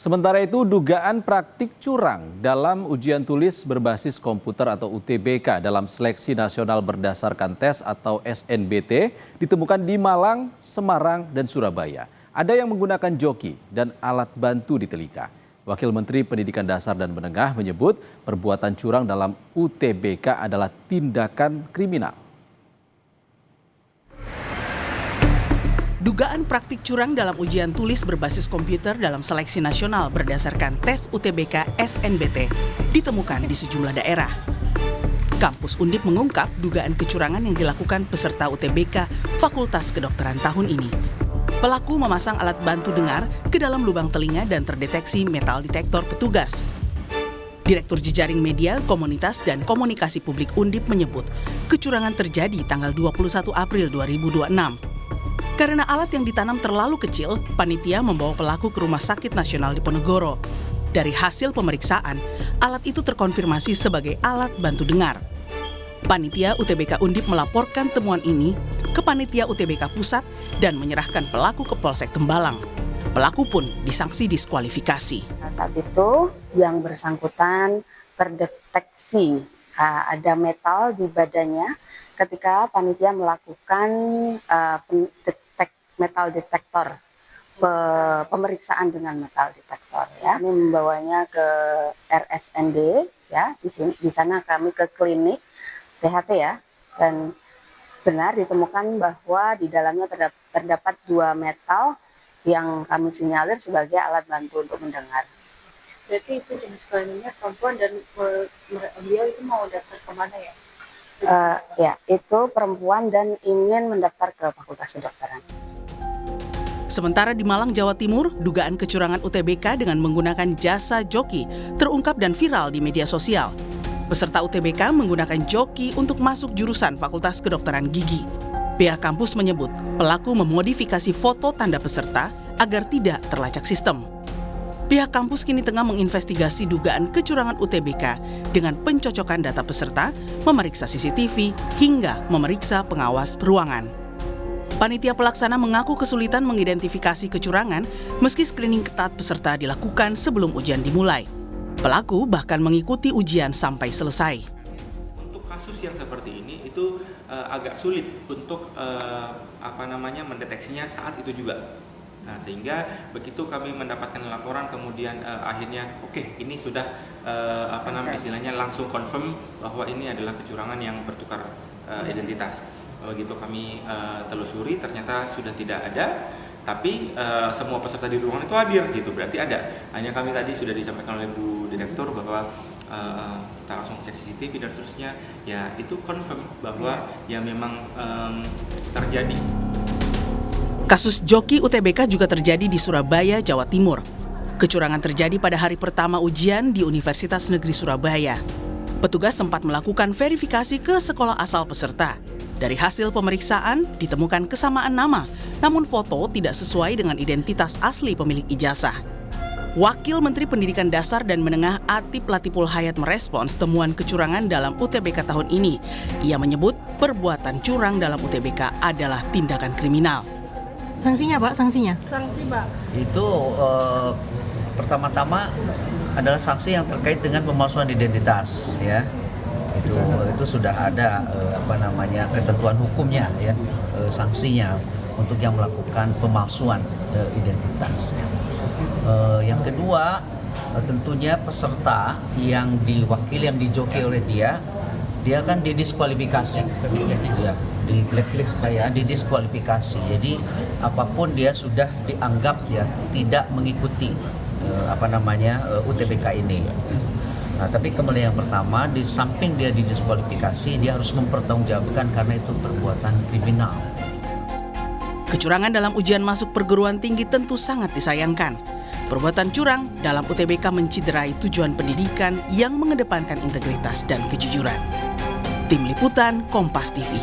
Sementara itu, dugaan praktik curang dalam ujian tulis berbasis komputer atau UTBK dalam seleksi nasional berdasarkan tes atau SNBT ditemukan di Malang, Semarang, dan Surabaya. Ada yang menggunakan joki dan alat bantu di telika. Wakil Menteri Pendidikan Dasar dan Menengah menyebut perbuatan curang dalam UTBK adalah tindakan kriminal. Dugaan praktik curang dalam ujian tulis berbasis komputer dalam seleksi nasional berdasarkan tes UTBK SNBT ditemukan di sejumlah daerah. Kampus Undip mengungkap dugaan kecurangan yang dilakukan peserta UTBK Fakultas Kedokteran tahun ini. Pelaku memasang alat bantu dengar ke dalam lubang telinga dan terdeteksi metal detektor petugas. Direktur Jejaring Media, Komunitas, dan Komunikasi Publik Undip menyebut kecurangan terjadi tanggal 21 April 2026. Karena alat yang ditanam terlalu kecil, panitia membawa pelaku ke Rumah Sakit Nasional Diponegoro. Dari hasil pemeriksaan, alat itu terkonfirmasi sebagai alat bantu dengar. Panitia UTBK Undip melaporkan temuan ini ke Panitia UTBK Pusat dan menyerahkan pelaku ke Polsek Tembalang. Pelaku pun disanksi diskualifikasi. Saat itu yang bersangkutan terdeteksi ada metal di badannya ketika panitia melakukan metal detektor, pemeriksaan dengan metal detektor. Ya. Kami membawanya ke RSND, ya. Di sana kami ke klinik THT ya, dan benar ditemukan bahwa di dalamnya terdapat 2 metal yang kami sinyalir sebagai alat bantu untuk mendengar. Berarti itu jenis kelaminnya perempuan dan beliau itu mau daftar kemana ya? Ya, itu perempuan dan ingin mendaftar ke Fakultas Kedokteran. Sementara di Malang, Jawa Timur, dugaan kecurangan UTBK dengan menggunakan jasa joki terungkap dan viral di media sosial. Peserta UTBK menggunakan joki untuk masuk jurusan Fakultas Kedokteran Gigi. Pihak kampus menyebut pelaku memodifikasi foto tanda peserta agar tidak terlacak sistem. Pihak kampus kini tengah menginvestigasi dugaan kecurangan UTBK dengan pencocokan data peserta, memeriksa CCTV, hingga memeriksa pengawas ruangan. Panitia pelaksana mengaku kesulitan mengidentifikasi kecurangan meski screening ketat peserta dilakukan sebelum ujian dimulai. Pelaku bahkan mengikuti ujian sampai selesai. Untuk kasus yang seperti ini itu agak sulit untuk mendeteksinya saat itu juga. Nah, sehingga begitu kami mendapatkan laporan kemudian akhirnya ini sudah istilahnya langsung confirm bahwa ini adalah kecurangan yang bertukar identitas. Begitu kami telusuri ternyata sudah tidak ada, tapi semua peserta di ruangan itu hadir gitu, berarti ada. Hanya kami tadi sudah disampaikan oleh Bu Direktur bahwa kita langsung cek CCTV dan seterusnya, ya itu confirm bahwa ya memang terjadi. Kasus joki UTBK juga terjadi di Surabaya, Jawa Timur. Kecurangan terjadi pada hari pertama ujian di Universitas Negeri Surabaya. Petugas sempat melakukan verifikasi ke sekolah asal peserta. Dari hasil pemeriksaan, ditemukan kesamaan nama, namun foto tidak sesuai dengan identitas asli pemilik ijazah. Wakil Menteri Pendidikan Dasar dan Menengah Atif Latiful Hayat merespons temuan kecurangan dalam UTBK tahun ini. Ia menyebut perbuatan curang dalam UTBK adalah tindakan kriminal. Sanksinya Pak, sanksinya? Sanksi Pak. Itu pertama-tama adalah sanksi yang terkait dengan pemalsuan identitas, ya. Itu sudah ada ketentuan hukumnya, ya, sanksinya untuk yang melakukan pemalsuan identitas. Yang kedua, tentunya peserta yang diwakili, yang dijoki oleh dia kan didiskualifikasi, ya, di blacklist didiskualifikasi. Jadi apapun dia sudah dianggap ya tidak mengikuti UTBK ini. Nah, tapi kembali yang pertama, di samping dia didiskualifikasi, dia harus mempertanggungjawabkan karena itu perbuatan kriminal. Kecurangan dalam ujian masuk perguruan tinggi tentu sangat disayangkan. Perbuatan curang dalam UTBK menciderai tujuan pendidikan yang mengedepankan integritas dan kejujuran. Tim Liputan Kompas TV.